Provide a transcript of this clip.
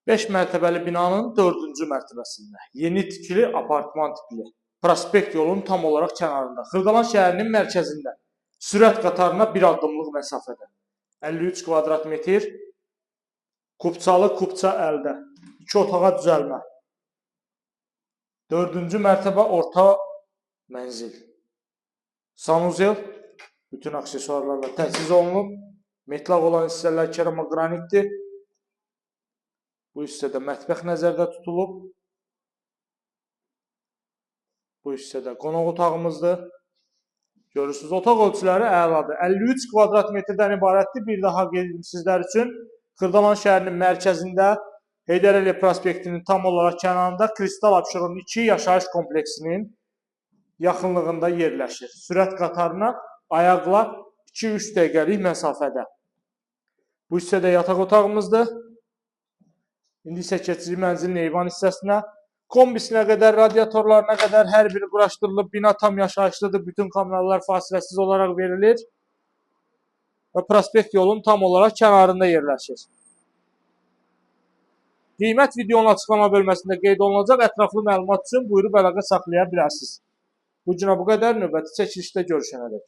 5 mərtəbəli binanın 4-cü mərtəbəsində yeni tikili apartman tipli prospekt yolun tam olaraq kənarında Xırdalan şəhərinin mərkəzində sürət qatarına bir addımlıq məsafədə 53 kvadrat metr Kupçalı Kupça əldə 2 otağa düzəlmə 4-cü mərtəbə orta mənzil sanuzel bütün aksesuarlarla təchiz olunub. Metlaq olan hissələr keramogranitdir. Bu hissədə mətbəx nəzərdə tutulub. Bu hissədə qonaq otağımızdır. Görürsünüz, otaq ölçüləri əladır. 53 kvadrat metrdən ibarətdir. Bir daha qeyd sizlər üçün Xırdalan şəhərinin mərkəzində Heydər Əliyev prospektinin tam olaraq kənarında Kristal Abşeron 2 yaşayış kompleksinin yaxınlığında yerləşir. Sürət qatarına ayaqla 2-3 dəqiqəlik məsafədə. Bu hissədə yataq otağımızdır. İndi isə keçirik mənzilin eyvan hissəsinə. Kombisinə qədər, radiatorlarına qədər hər biri quraşdırılıb. Bina tam yaşayışlıdır. Bütün kameralar fasiləsiz olaraq verilir. Və prospekt yolun tam olaraq kənarında yerləşir. Qiymət videonun açıqlama bölməsində qeyd olunacaq. Ətraflı məlumat üçün buyurub əlaqə saxlaya bilərsiniz. Bu günə bu qədər. Növbəti çəkilişdə görüşənədək.